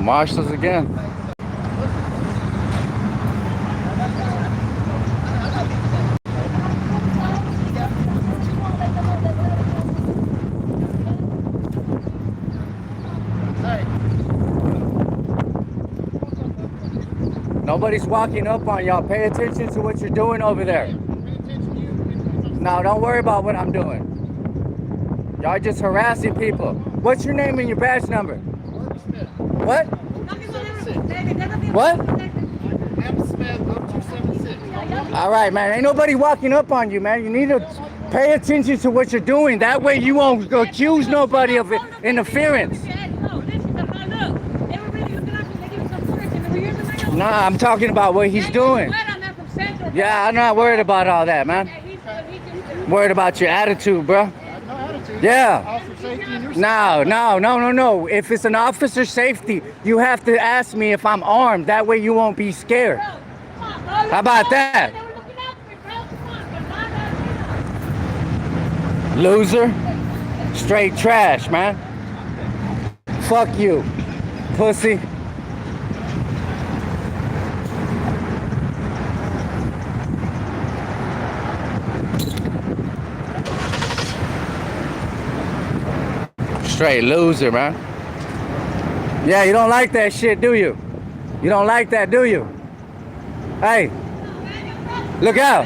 Marshals again. Nobody's walking up on y'all. Pay attention to what you're doing over there. No, don't worry about what I'm doing. Y'all just harassing people. What's your name and your badge number? What? What? All right, man. Ain't nobody walking up on you, man. You need to pay attention to what you're doing. That way you won't accuse nobody of interference. Nah, I'm talking about what he's doing. Yeah, I'm not worried about all that, man. Worried about your attitude, bro. Yeah. No. If it's an officer safety, you have to ask me if I'm armed. That way you won't be scared. How about that? Loser. Straight trash, man. Fuck you, pussy. Straight loser, man. Yeah, you don't like that shit, do you? You don't like that, do you? Hey, look out.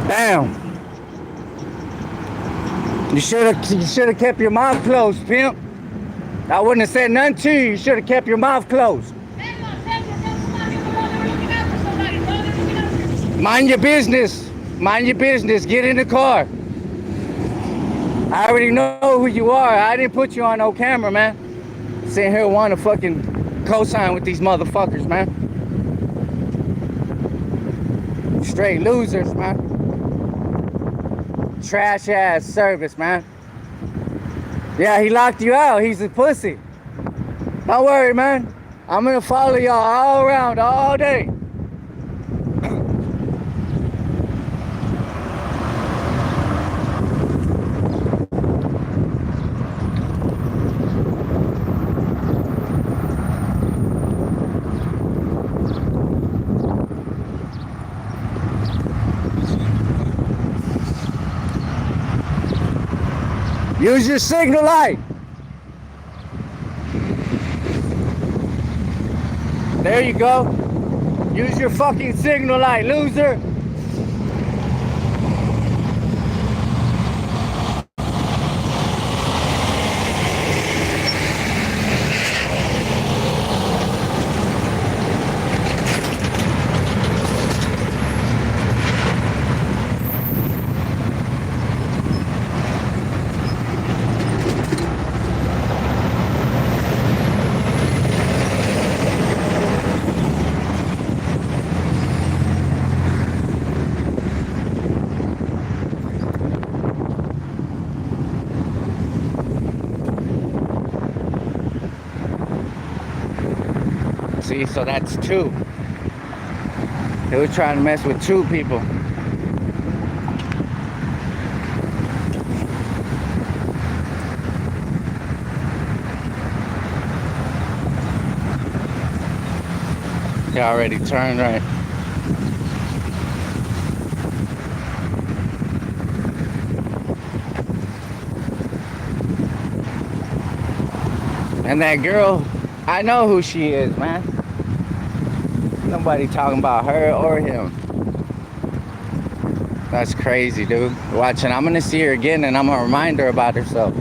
Damn. You should have kept your mouth closed, pimp. I wouldn't have said nothing to you. You should have kept your mouth closed. Mind your business. Mind your business. Get in the car. I already know who you are. I didn't put you on no camera, man. Sitting here wanting to fucking co-sign with these motherfuckers, man. Straight losers, man. Trash ass service, man. Yeah, he locked you out. He's a pussy. Don't worry, man. I'm gonna follow y'all all around all day. Use your signal light. There you go. Use your fucking signal light, loser. See, so that's two. They were trying to mess with two people. They already turned right. And that girl, I know who she is, man. Nobody talking about her or him. That's crazy, dude. Watching, I'm gonna see her again and I'm gonna remind her about herself.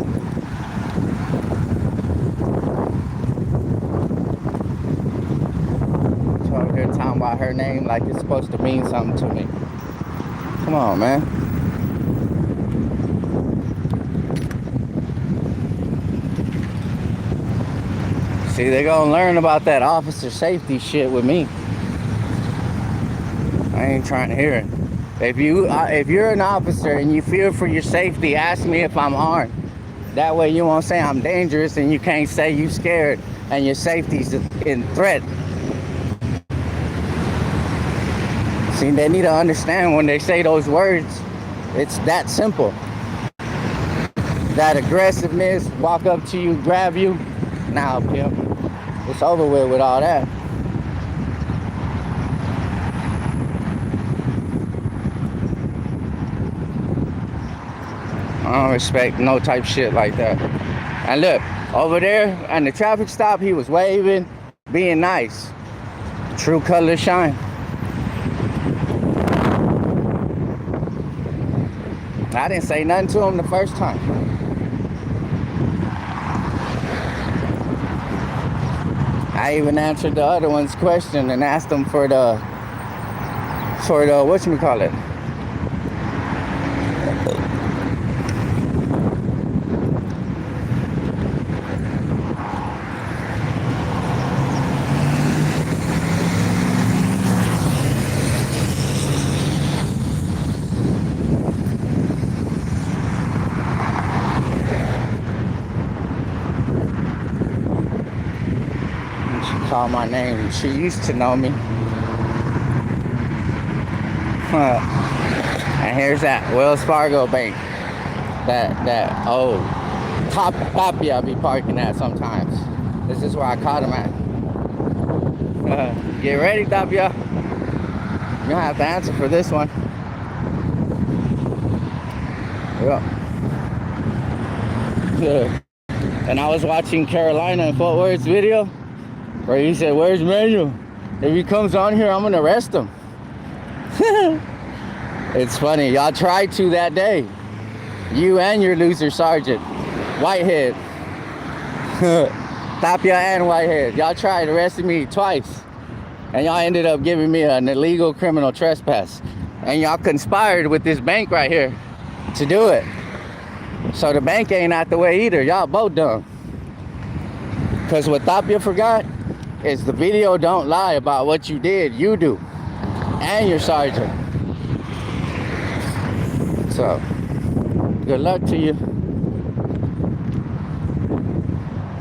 Told her talking about her name like it's supposed to mean something to me. Come on, man. See, they're gonna learn about that officer safety shit with me. I ain't trying to hear it. If you're an officer and you fear for your safety, ask me if I'm armed. That way you won't say I'm dangerous and you can't say you scared and your safety's in threat. See, they need to understand when they say those words, it's that simple. that aggressiveness, walk up to you, grab you. Now, pimp, it's over with all that. I don't respect no type shit like that. And look, over there at the traffic stop, he was waving, being nice. True color shine. I didn't say nothing to him the first time. I even answered the other one's question and asked him for the whatchamacallit. Call my name. She used to know me. And here's that Wells Fargo bank. That old Tapia I be parking at sometimes. This is where I caught him at. Get ready, Tapia. You're gonna have to answer for this one. Yeah. And I was watching Carolina and Fort Worth's video where he said, "Where's Manuel? If he comes on here, I'm gonna arrest him." It's funny, y'all tried to that day. You and your loser sergeant, Whitehead. Tapia and Whitehead. Y'all tried arresting me twice. And y'all ended up giving me an illegal criminal trespass. And y'all conspired with this bank right here to do it. So the bank ain't out the way either. Y'all both dumb. Because what Tapia forgot is the video don't lie about what you did. You do. And your sergeant. So, good luck to you.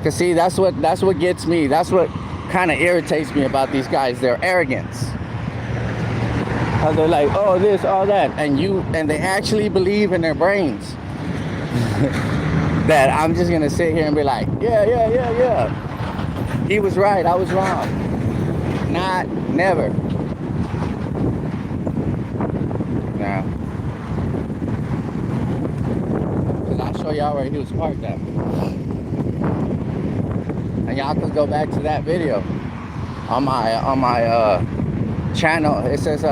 Cause see, that's what gets me. That's what kind of irritates me about these guys. Their arrogance. How they're like, oh, this, all that, and they actually believe in their brains that I'm just gonna sit here and be like, yeah. He was right, I was wrong. Not, never. No. Cause I'll show y'all where he was parked at. And y'all can go back to that video on my channel. It says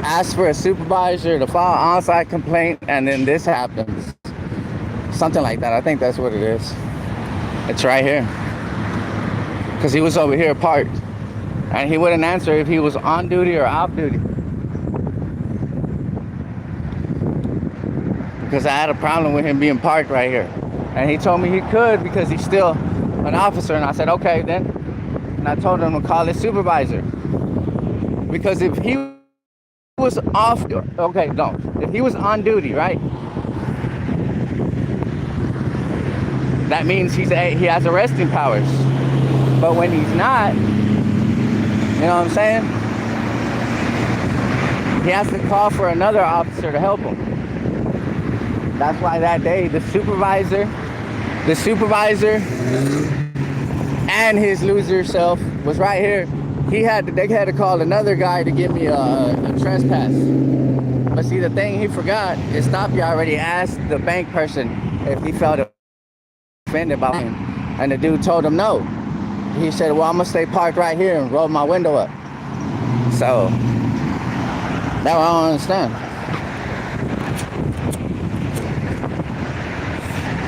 ask for a supervisor to file on-site complaint, and then this happens. Something like that. I think that's what it is. It's right here. Because he was over here parked. And he wouldn't answer if he was on duty or off duty. Because I had a problem with him being parked right here. And he told me he could because he's still an officer. And I said, okay, then. And I told him to call his supervisor. Because if he was off, okay, no. If he was on duty, right? That means he has arresting powers. But when he's not, you know what I'm saying? He has to call for another officer to help him. That's why that day the supervisor and his loser self was right here. They had to call another guy to give me a trespass. But see, the thing he forgot is Tapia already asked the bank person if he felt offended by him. And the dude told him no. He said, well, I'm gonna stay parked right here and roll my window up. So, that I don't understand.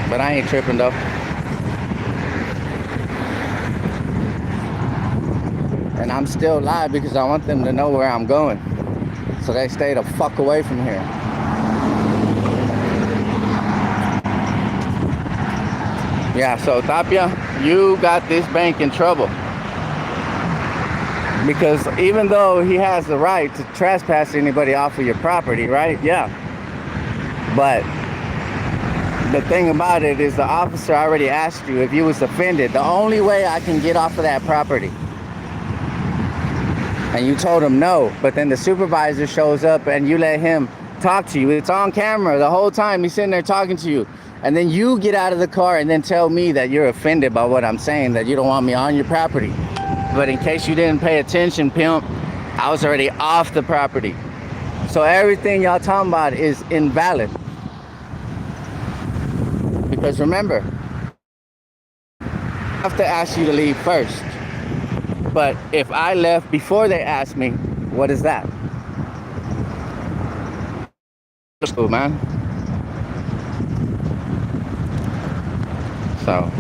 But I ain't tripping though. And I'm still live because I want them to know where I'm going. So they stay the fuck away from here. Yeah, so Tapia, you got this bank in trouble. Because even though he has the right to trespass anybody off of your property, right? Yeah. But the thing about it is the officer already asked you if you was offended. The only way I can get off of that property. And you told him no, but then the supervisor shows up and you let him talk to you. It's on camera the whole time. He's sitting there talking to you. And then you get out of the car and then tell me that you're offended by what I'm saying, that you don't want me on your property. But in case you didn't pay attention, pimp, I was already off the property. So everything y'all talking about is invalid. Because remember, I have to ask you to leave first. But if I left before they asked me, what is that? Cool, man. So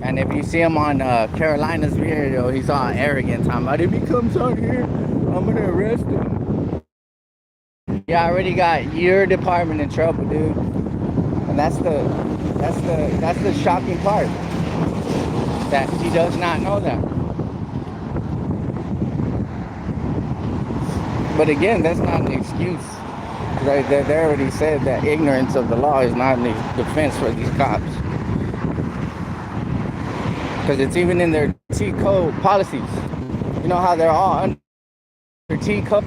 and if you see him on Carolina's video, he's all arrogant, talking about if he comes out here, I'm gonna arrest him. Yeah, I already got your department in trouble, dude. And that's the shocking part. That he does not know that. But again, that's not an excuse. They already said that ignorance of the law is not a defense for these cops. Because it's even in their T code policies. You know how they're all under T code?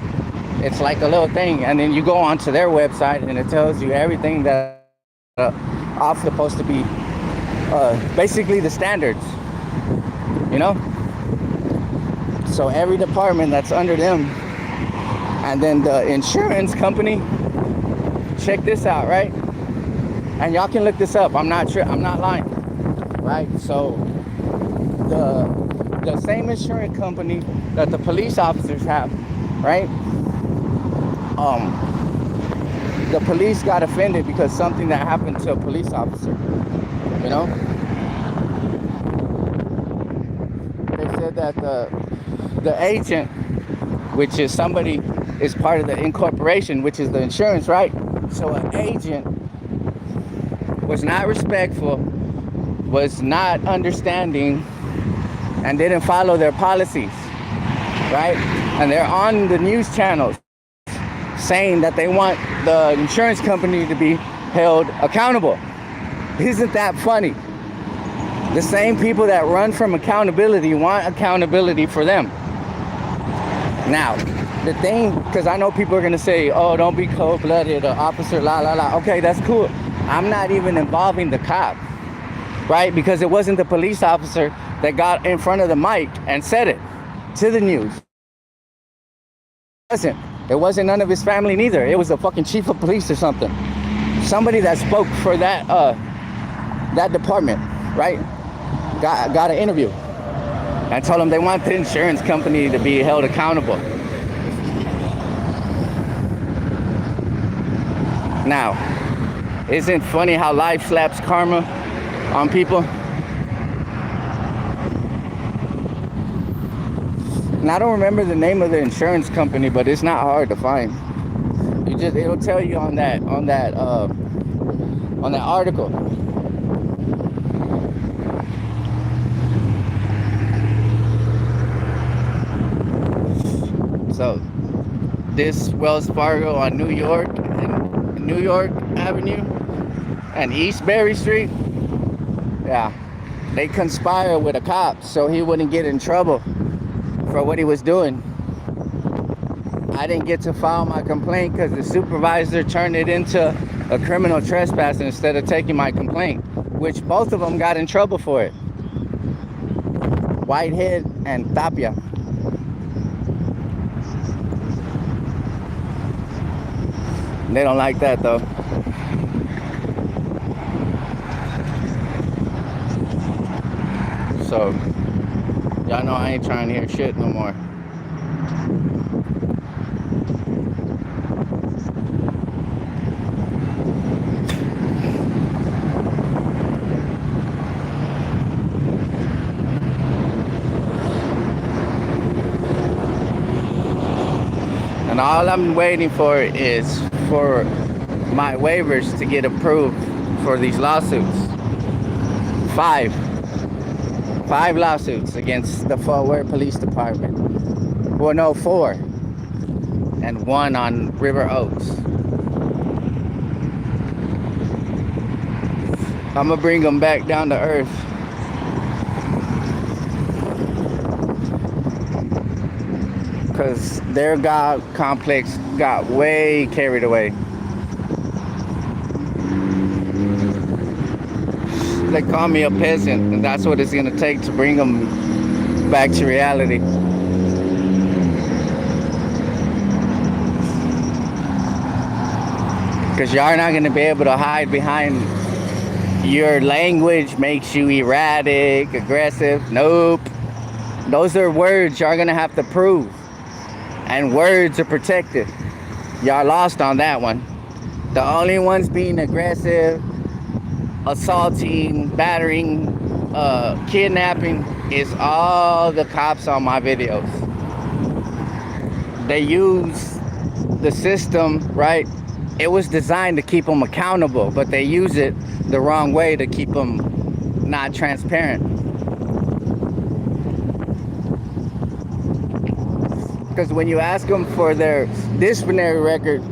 It's like a little thing, and then you go onto their website and it tells you everything that are supposed to be basically the standards, you know? So every department that's under them, and then the insurance company, check this out, right? And y'all can look this up. I'm not sure, I'm not lying, right? So the same insurance company that the police officers have, right? The police got offended because something that happened to a police officer, you know? They said that the agent, which is somebody, is part of the incorporation, which is the insurance, right? So an agent was not respectful, was not understanding, and didn't follow their policies, right? And they're on the news channels saying that they want the insurance company to be held accountable. Isn't that funny? The same people that run from accountability want accountability for them. Now, the thing, because I know people are going to say, oh, don't be cold-blooded, officer, la, la, la. Okay, that's cool. I'm not even involving the cop, right? Because it wasn't the police officer that got in front of the mic and said it to the news. It wasn't none of his family neither. It was the fucking chief of police or something. Somebody that spoke for that that department, right? Got an interview and told them they want the insurance company to be held accountable. Now, isn't it funny how life slaps karma on people? And I don't remember the name of the insurance company, but it's not hard to find. It'll tell you on that article. So this Wells Fargo on New York Avenue and East Berry Street, yeah, they conspire with a cop so he wouldn't get in trouble for what he was doing. I didn't get to file my complaint because the supervisor turned it into a criminal trespass instead of taking my complaint, which both of them got in trouble for it. Whitehead and Tapia. They don't like that though. So, y'all know I ain't trying to hear shit no more. And all I'm waiting for is for my waivers to get approved for these lawsuits. Five lawsuits against the Fort Worth Police Department. Well, no, 4. And 1 on River Oaks. I'm gonna bring them back down to earth. Because their God complex got way carried away. They call me a peasant, and that's what it's going to take to bring them back to reality. Because y'all not going to be able to hide behind your language makes you erratic, aggressive. Nope. Those are words y'all going to have to prove. And words are protected. Y'all lost on that one. The only ones being aggressive, assaulting, battering, kidnapping is all the cops on my videos. They use the system, right? It was designed to keep them accountable, but they use it the wrong way to keep them not transparent. Because when you ask them for their disciplinary record,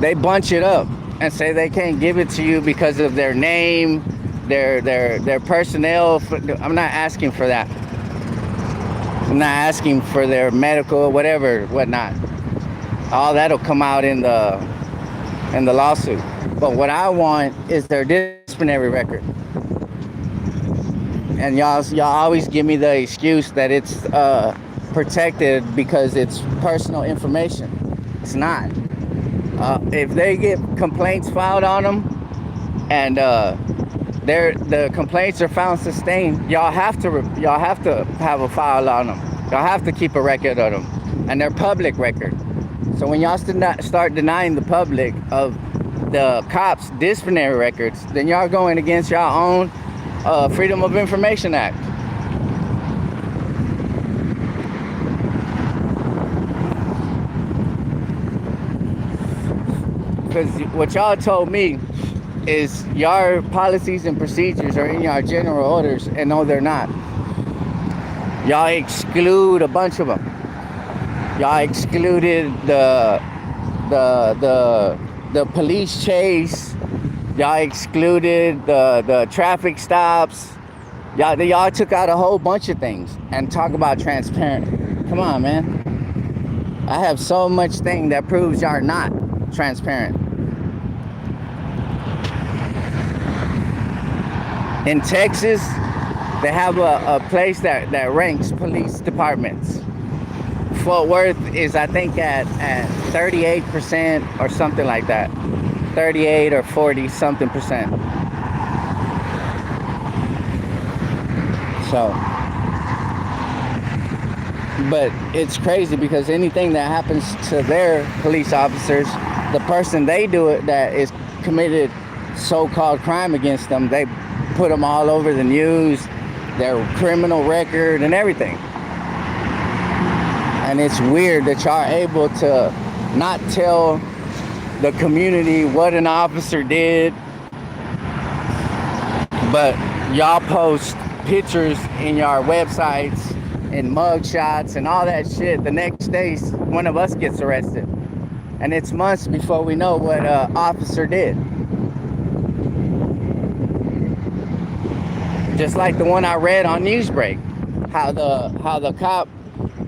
they bunch it up and say they can't give it to you because of their name, their personnel. I'm not asking for that. I'm not asking for their medical, whatever, whatnot. All that'll come out in the lawsuit. But what I want is their disciplinary record. And y'all always give me the excuse that it's protected because it's personal information. It's not. If they get complaints filed on them and the complaints are found sustained, y'all have to have a file on them. Y'all have to keep a record of them, and they're public record. So when y'all start denying the public of the cops' disciplinary records, then y'all going against y'all own Freedom of Information Act. Because what y'all told me is your policies and procedures are in your general orders, and no, they're not. Y'all exclude a bunch of them. Y'all excluded the police chase. Y'all excluded the traffic stops. Y'all took out a whole bunch of things and talk about transparent. Come on, man. I have so much thing that proves y'all not transparent. In Texas, they have a place that ranks police departments. Fort Worth is, I think, at 38% or something like that. 38 or 40 something percent. So, but it's crazy because anything that happens to their police officers, the person they do it that is committed so-called crime against them, they put them all over the news, their criminal record and everything. And it's weird that y'all are able to not tell the community what an officer did, but y'all post pictures in your websites and mug shots and all that shit. The next day, one of us gets arrested. And it's months before we know what an officer did. Just like the one I read on Newsbreak, how the cop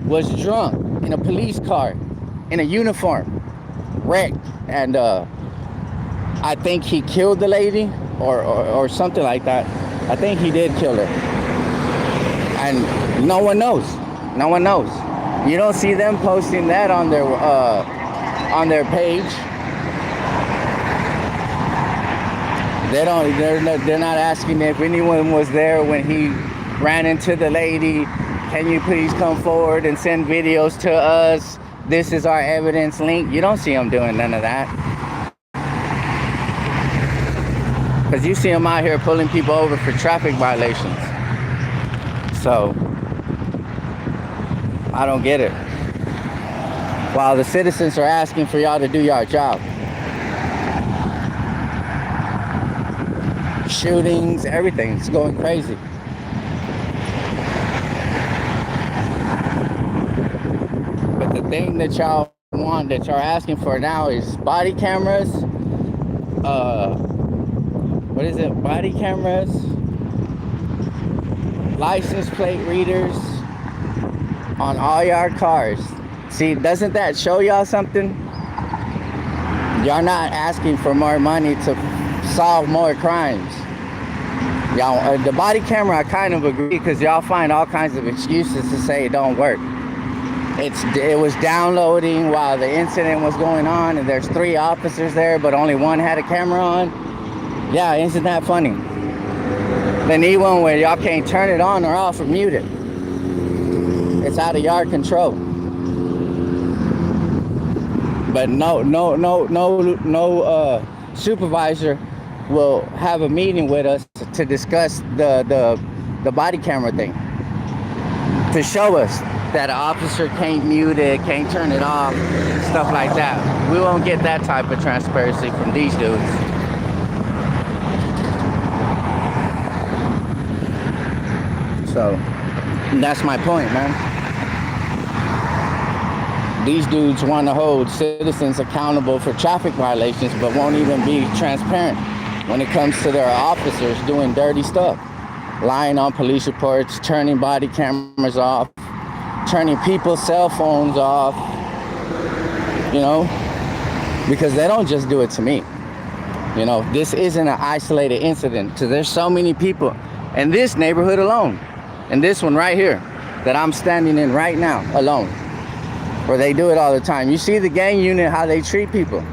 was drunk in a police car, in a uniform, wrecked, and I think he killed the lady or something like that. I think he did kill her. And no one knows. No one knows. You don't see them posting that on their page. They're not asking if anyone was there when he ran into the lady. Can you please come forward and send videos to us? This is our evidence link. You don't see them doing none of that. Because you see them out here pulling people over for traffic violations. So, I don't get it. While the citizens are asking for y'all to do your job. Shootings, everything. It's going crazy. But the thing that y'all want, that y'all asking for now is body cameras. What is it? Body cameras. License plate readers on all y'all cars. See, doesn't that show y'all something? Y'all not asking for more money to solve more crimes. Y'all, the body camera, I kind of agree, because y'all find all kinds of excuses to say it don't work. It was downloading while the incident was going on, and there's 3 officers there, but only one had a camera on. Yeah, isn't that funny? Then even where y'all can't turn it on or off or mute it. It's out of your control. But no supervisor will have a meeting with us to discuss the body camera thing. To show us that an officer can't mute it, can't turn it off, stuff like that. We won't get that type of transparency from these dudes. So, that's my point, man. These dudes want to hold citizens accountable for traffic violations, but won't even be transparent when it comes to their officers doing dirty stuff. Lying on police reports, turning body cameras off, turning people's cell phones off, you know, because they don't just do it to me. You know, this isn't an isolated incident, because there's so many people in this neighborhood alone, and this one right here that I'm standing in right now alone, where they do it all the time. You see the gang unit, how they treat people.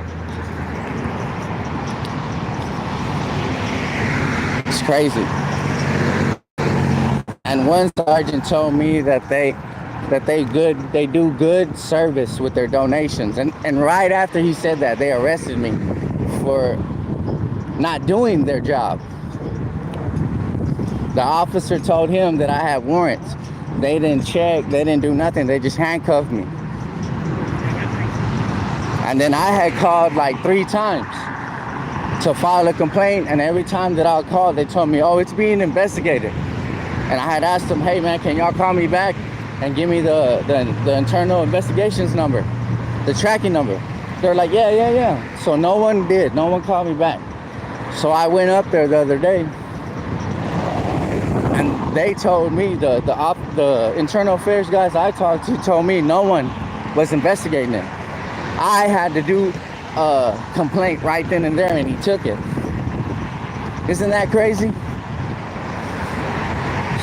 It's crazy. And one sergeant told me that they do good service with their donations. And right after he said that, they arrested me for not doing their job. The officer told him that I had warrants. They didn't check, they didn't do nothing, they just handcuffed me. And then I had called like 3 times to file a complaint, and every time that I called, they told me, oh, it's being investigated. And I had asked them, hey man, can y'all call me back and give me the internal investigations number, the tracking number? They're like, yeah. So no one did, no one called me back. So I went up there the other day, and they told me, the internal affairs guys I talked to told me no one was investigating it. I had to do a complaint right then and there, and he took it. Isn't that crazy?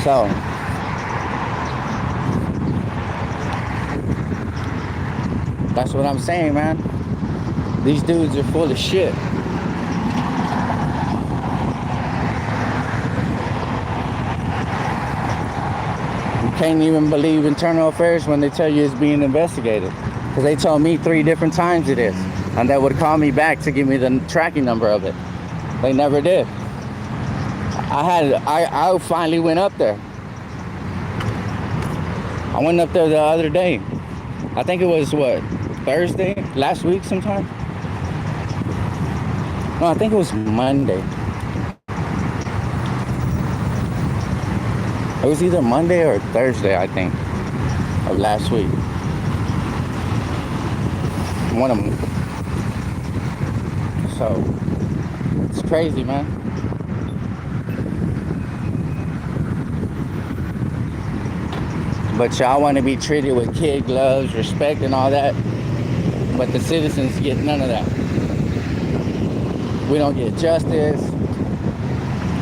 So, that's what I'm saying, man. These dudes are full of shit. You can't even believe internal affairs when they tell you it's being investigated. Because they told me 3 different times it is. And they would call me back to give me the tracking number of it. They never did. I finally went up there. I went up there the other day. I think it was, what, Thursday? Last week sometime? No, I think it was Monday. It was either Monday or Thursday, I think, of last week. One of them. So, it's crazy, man. But y'all want to be treated with kid gloves, respect and all that. But the citizens get none of that. We don't get justice.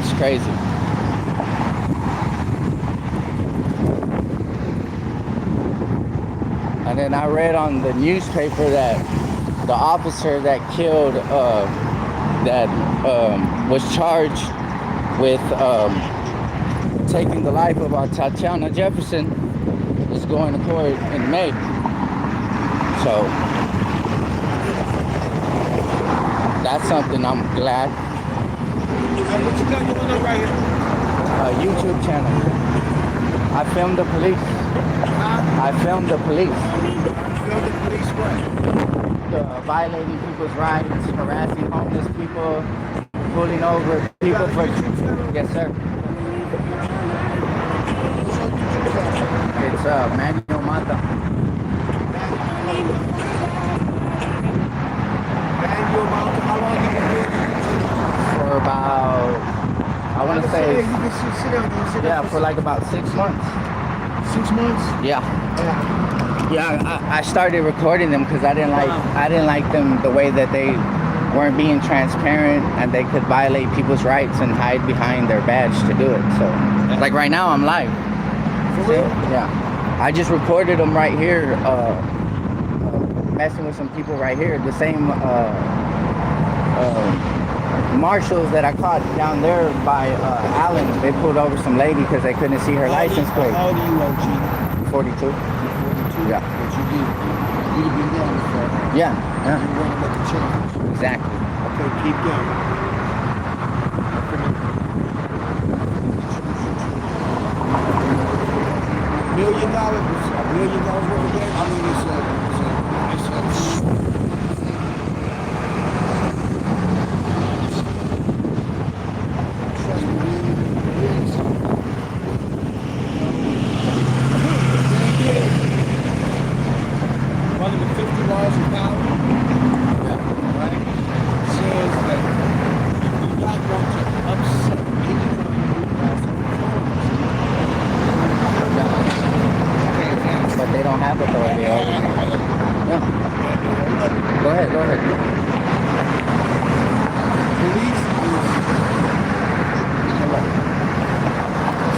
It's crazy. And then I read on the newspaper that the officer that killed, was charged with taking the life of Tatiana Jefferson is going to court in May. So that's something I'm glad. What you got going on right here? YouTube channel. I filmed the police. I filmed the police. Film the police what? Violating people's rights, harassing homeless people, pulling over people for... Yes, sir. It's Manuel Mata. Manuel Mata, how long have you been? For about, I want to say, You can sit down. yeah, for like about 6 months. 6 months? Yeah. I started recording them because I didn't like them the way that they weren't being transparent and they could violate people's rights and hide behind their badge to do it. So, like right now, I'm live. For real? Yeah. I just recorded them right here, messing with some people right here. The same marshals that I caught down there by Allen. They pulled over some lady because they couldn't see her license plate. How old are you, OG? 42. 42? Yeah. What you did? You'd have been down before. Yeah. You want to make a change. Exactly. Okay, keep going. $1 million worth of game. I mean, it's trust me, it's running with 50 miles an hour. Right? Says that you do not want to upset anyone who has But they don't have authority over me. Yeah. Go ahead. Police is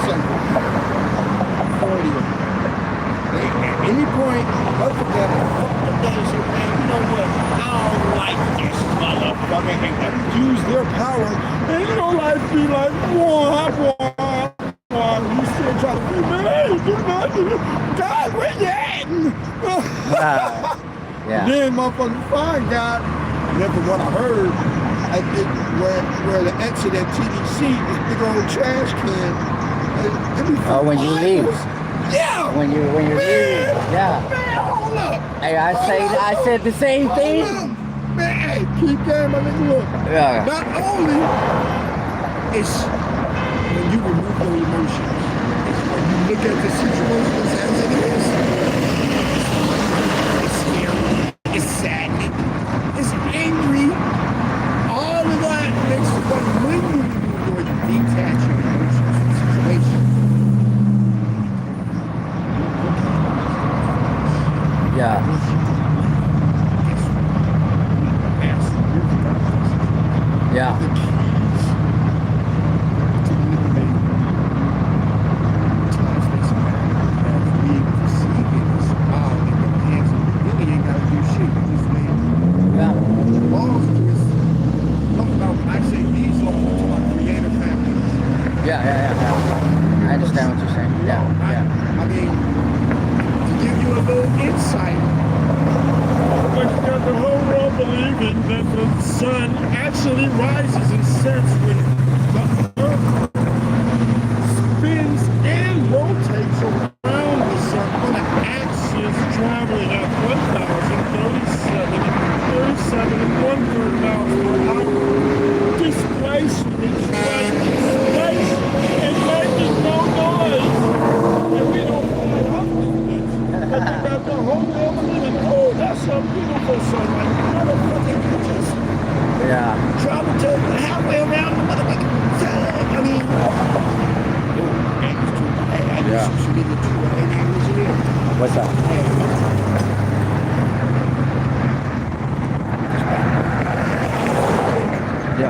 simple. 40 of them. They, at any point, both of them fuck the day and say, man, you know what? I don't like this motherfucker. And use their power. And you know, life be like, you still try to be, man, do nothing. God, where you at? Yeah. Then motherfucking fine God. And then from what I heard, I think where the exit at TDC, this big old trash can. Oh, when you leave. Yeah. When you leave. Yeah. Man, hold up. Hey, I said the same thing. Man, hey, keep going, my nigga. Look. Yeah. Not only is when you remove your emotions, when you look at the situations as it is, it's scary, it's saddening, it's angry. All of that makes what when you detach your emotions from the situation. Yeah. Yeah. The keys to eliminate time, space, and matter that we perceive it is all in your hands. You really ain't gotta do shit. You just lay it. Yeah. The laws is talk about when I say these laws, I'm talking about creative families. Yeah. I understand what you're saying. Yeah. I mean, to give you a little insight, but you got the whole world believing that the sun actually rises and sets when the earth spins and rotates around the sun on an axis traveling at 1,037 and 1/3 miles per hour. Displacement is right in space and making no noise. And we don't fly off this bitch. But you got the whole world believing, oh, that's a beautiful sunlight. Motherfucking just travel to halfway around the motherfucking sun. I mean, hey, I do social media too. Hey, engineer. What's up? Yeah.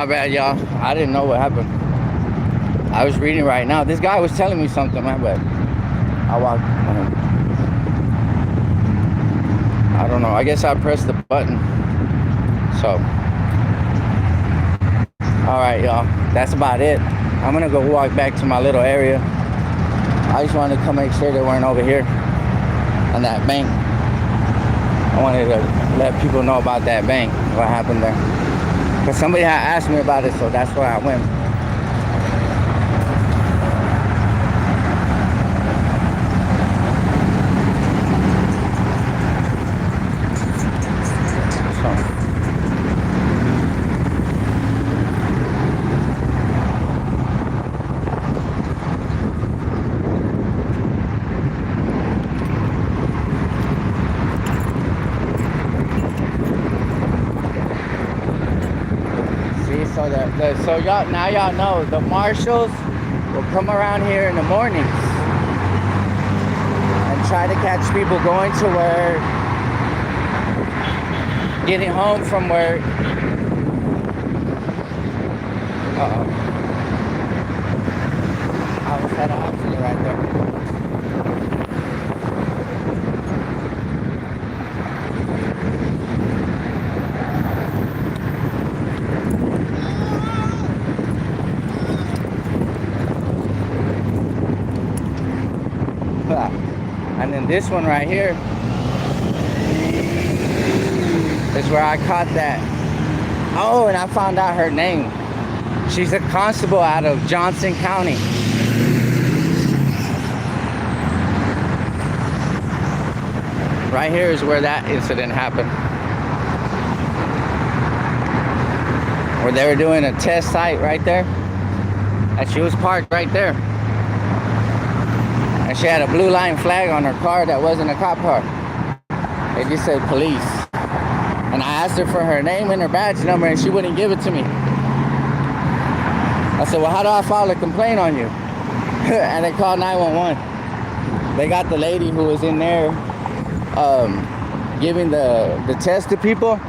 My bad, y'all. I didn't know what happened. I was reading right now. This guy was telling me something, man, but I walked. I don't know. I guess I pressed the button. So, all right, y'all. That's about it. I'm gonna go walk back to my little area. I just wanted to come make sure they weren't over here on that bank. I wanted to let people know about that bank, what happened there. Because somebody had asked me about it, so that's where I went. So y'all, now y'all know the marshals will come around here in the mornings and try to catch people going to work, getting home from work. I almost had an accident right there. And then this one right here is where I caught that. Oh, and I found out her name. She's a constable out of Johnson County. Right here is where that incident happened. Where they were doing a test site right there. And she was parked right there. And she had a blue line flag on her car that wasn't a cop car. It just said police. And I asked her for her name and her badge number and she wouldn't give it to me. I said, well, how do I file a complaint on you? And they called 911. They got the lady who was in there giving the test to people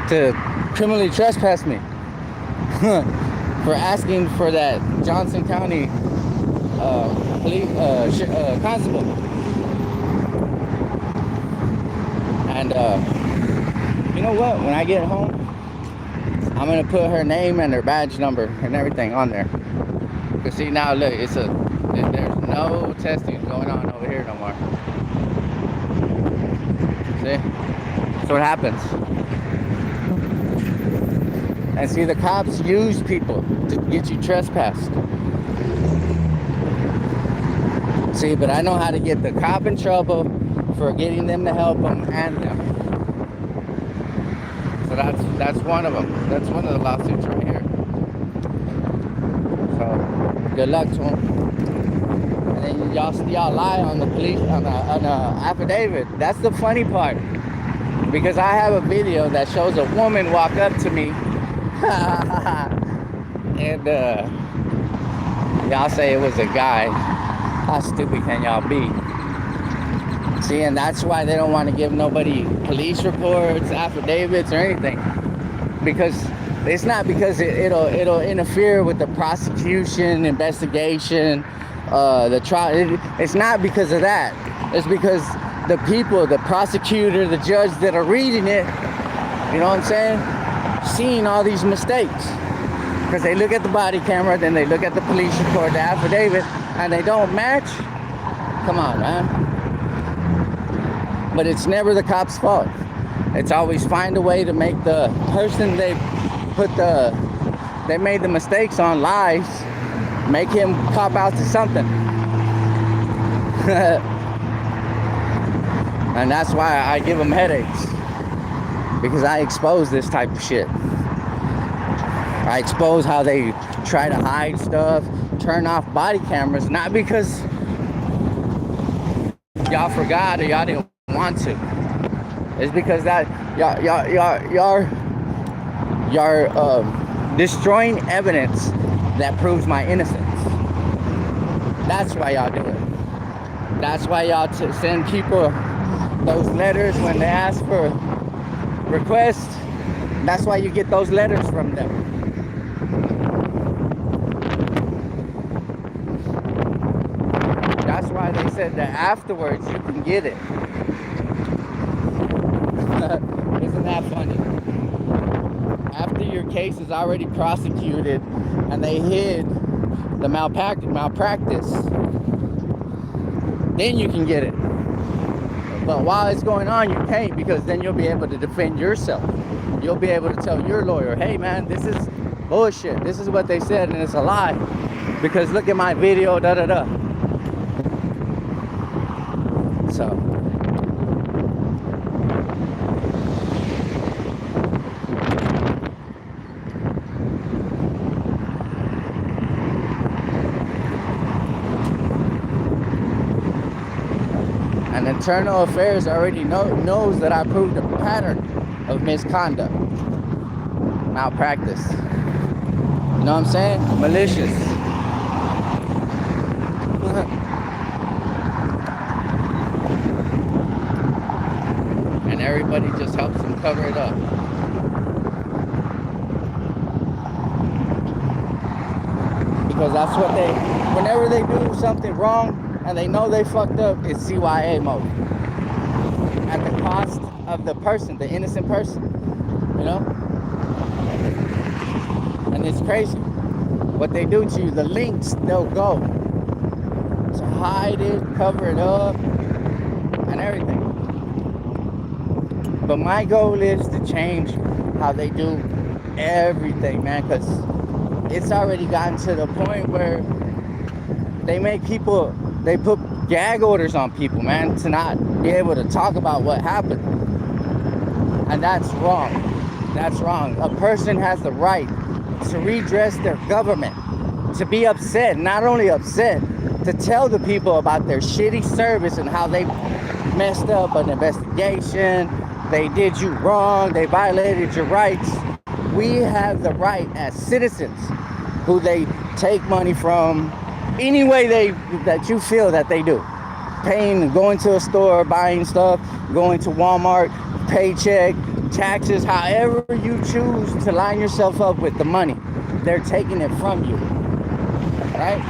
to criminally trespass me for asking for that Johnson County police constable. And you know what? When I get home, I'm gonna put her name and her badge number and everything on there. Cause see now, look, there's no testing going on over here no more. See, that's what happens. And see, the cops use people to get you trespassed. See, but I know how to get the cop in trouble for getting them to help them and them. So that's one of them. That's one of the lawsuits right here. So good luck to them. And then y'all lie on the police on the affidavit. That's the funny part, because I have a video that shows a woman walk up to me, and y'all say it was a guy. How stupid can y'all be? See, and that's why they don't want to give nobody police reports, affidavits, or anything. Because it's not because it'll interfere with the prosecution, investigation, the trial. It's not because of that. It's because the people, the prosecutor, the judge that are reading it, you know what I'm saying? Seeing all these mistakes. Because they look at the body camera, then they look at the police report, the affidavit, and they don't match. Come on, man. But it's never the cop's fault. It's always find a way to make the person they made the mistakes on lies, make him cop out to something. And that's why I give them headaches, because I expose this type of shit. I expose how they try to hide stuff, turn off body cameras, not because y'all forgot or y'all didn't want to. It's because that y'all destroying evidence that proves my innocence. That's why y'all do it. That's why y'all send people those letters when they ask for requests. That's why you get those letters from them. said that afterwards you can get it. Isn't that funny? After your case is already prosecuted and they hid the malpractice, then you can get it. But while it's going on, you can't, because then you'll be able to defend yourself. You'll be able to tell your lawyer, hey man, this is bullshit. This is what they said and it's a lie. Because look at my video, da da da. So. And Internal Affairs already knows that I proved a pattern of misconduct, malpractice. You know what I'm saying? Malicious. And everybody just helps them cover it up. Because that's what whenever they do something wrong and they know they fucked up, it's CYA mode. At the cost of the person, the innocent person, you know? And it's crazy what they do to you, the lengths they'll go to hide it, cover it up, and everything. But my goal is to change how they do everything, man, because it's already gotten to the point where they put gag orders on people, man, to not be able to talk about what happened. And that's wrong. That's wrong. A person has the right to redress their government, to be upset, not only upset, to tell the people about their shitty service and how they messed up an investigation, they did you wrong, they violated your rights. We have the right as citizens who they take money from any way that you feel that they do. Paying, going to a store, buying stuff, going to Walmart, paycheck, taxes, however you choose to line yourself up with the money, they're taking it from you, right?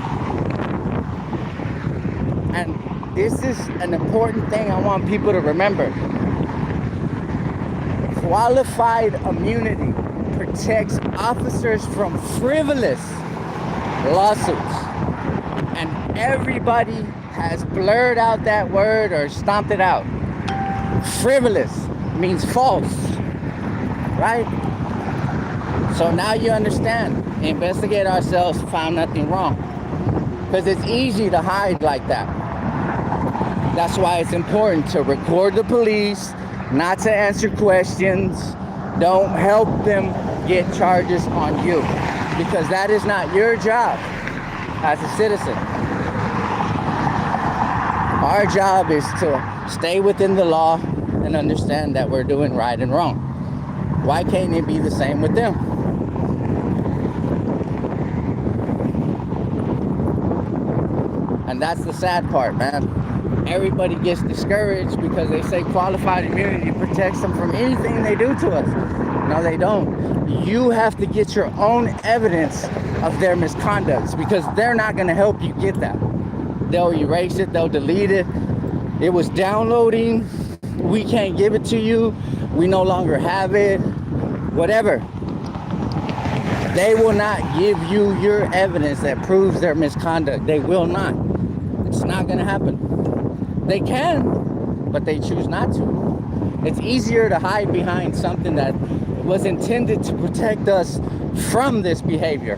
And this is an important thing I want people to remember. Qualified immunity protects officers from frivolous lawsuits. And everybody has blurred out that word or stomped it out. Frivolous means false, right? So now you understand. Investigate ourselves, found nothing wrong. Because it's easy to hide like that. That's why it's important to record the police, not to answer questions. Don't help them get charges on you, because that is not your job as a citizen. Our job is to stay within the law and understand that we're doing right and wrong. Why can't it be the same with them? And that's the sad part, man. Everybody gets discouraged because they say qualified immunity protects them from anything they do to us. No, they don't. You have to get your own evidence of their misconducts, because they're not going to help you get that. They'll erase it, they'll delete it. It was downloading, we can't give it to you, we no longer have it, whatever. They will not give you your evidence that proves their misconduct. They will not. It's not going to happen. They can, but they choose not to. It's easier to hide behind something that was intended to protect us from this behavior.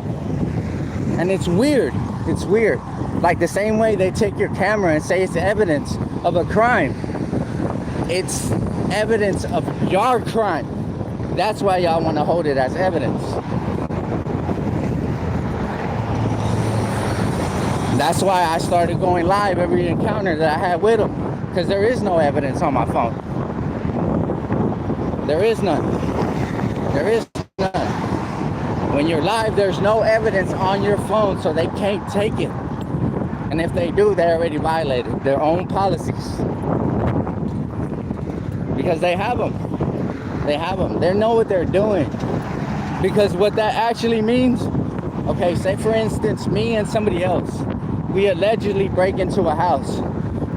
And it's weird. It's weird. Like the same way they take your camera and say it's evidence of a crime. It's evidence of your crime. That's why y'all want to hold it as evidence. That's why I started going live every encounter that I had with them. Because there is no evidence on my phone. There is none. There is none. When you're live, there's no evidence on your phone, so they can't take it. And if they do, they already violated their own policies. Because they have them. They have them. They know what they're doing. Because what that actually means, okay, say for instance, me and somebody else, we allegedly break into a house.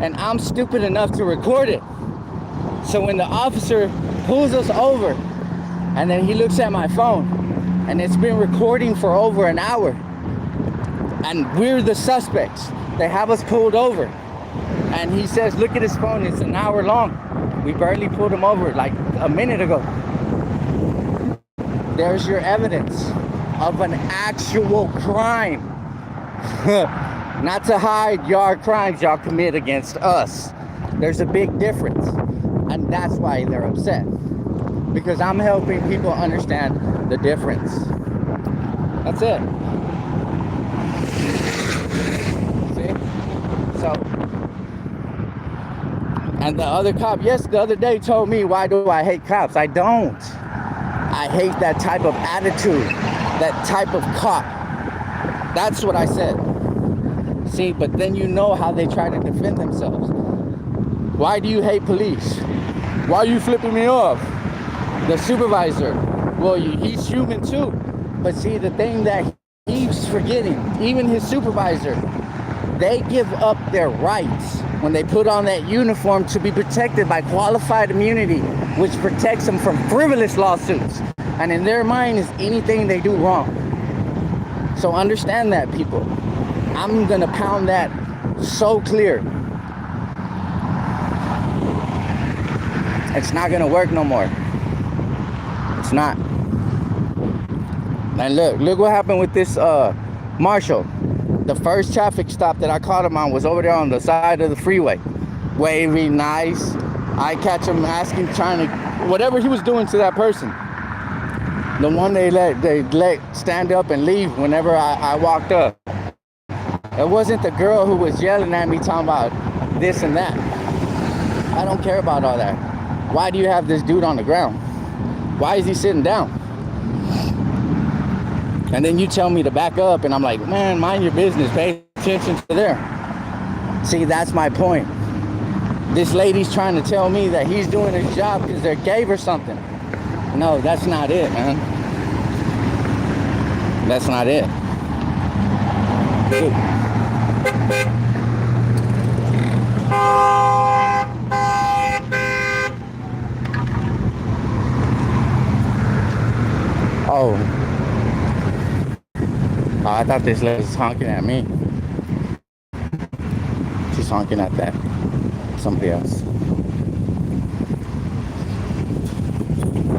and I'm stupid enough to record it. So when the officer pulls us over, and then he looks at my phone, and it's been recording for over an hour, and we're the suspects. They have us pulled over, and he says, look at his phone, it's an hour long. We barely pulled him over like a minute ago. There's your evidence of an actual crime. Not to hide your crimes y'all commit against us. There's a big difference, and that's why they're upset, because I'm helping people understand the difference. That's it. See? So, and the other cop, yes, the other day told me, why do I hate cops? I don't. I hate that type of attitude, that type of cop. That's what I said. See, but then you know how they try to defend themselves. Why do you hate police? Why are you flipping me off? The supervisor, well, he's human too. But see, the thing that he's forgetting, even his supervisor, they give up their rights when they put on that uniform to be protected by qualified immunity, which protects them from frivolous lawsuits. And in their mind is anything they do wrong. So understand that, people. I'm gonna pound that so clear. It's not gonna work no more. It's not. And look what happened with this Marshall. The first traffic stop that I caught him on was over there on the side of the freeway. Wavy, nice. I catch him asking, trying to, whatever he was doing to that person. The one they let stand up and leave whenever I walked up. It wasn't the girl who was yelling at me talking about this and that. I don't care about all that. Why do you have this dude on the ground? Why is he sitting down? And then you tell me to back up, and I'm like, man, mind your business. Pay attention to there. See, that's my point. This lady's trying to tell me that he's doing his job because they're gave or something. No, that's not it, man. That's not it. Ooh. Oh, I thought this lady was honking at me. She's honking at that somebody else.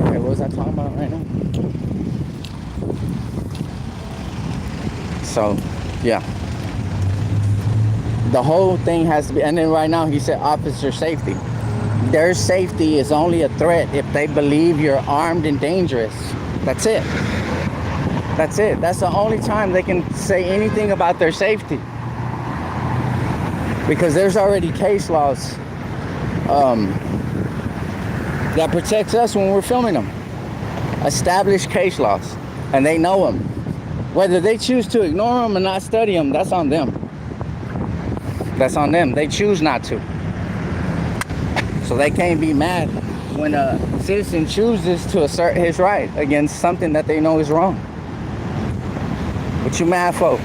Okay, what was I talking about right now? So, yeah. The whole thing has to be, and then right now he said officer safety. Their safety is only a threat if they believe you're armed and dangerous. That's it. That's it. That's the only time they can say anything about their safety. Because there's already case laws that protects us when we're filming them. Established case laws. And they know them. Whether they choose to ignore them and not study them, that's on them. That's on them. They choose not to. So they can't be mad when a citizen chooses to assert his right against something that they know is wrong. What you mad for?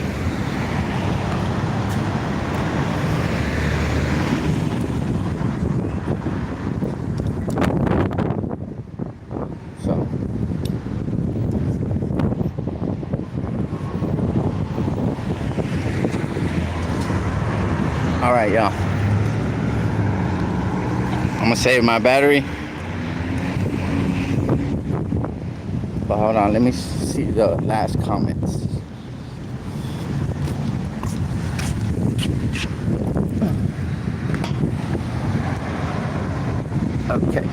So. All right, y'all. I'm gonna save my battery. But hold on, let me see the last comments. Okay.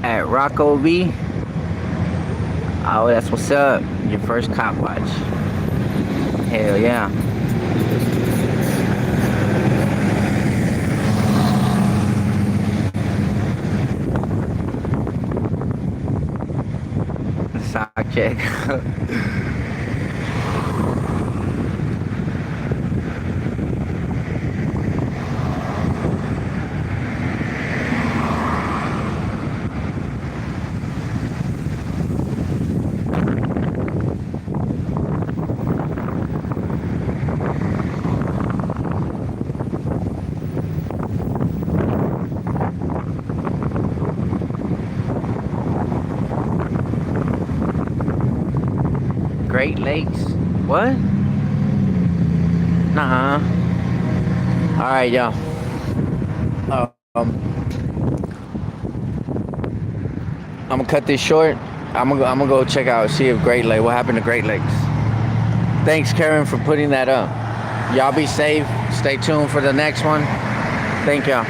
at Rocco V. Oh, that's what's up. Your first cop watch. Hell yeah. Sock check. Great Lakes. What? Nah. All right, y'all. I'm gonna cut this short. I'm gonna go check out, see if Great Lake. What happened to Great Lakes? Thanks, Karen, for putting that up. Y'all be safe. Stay tuned for the next one. Thank y'all.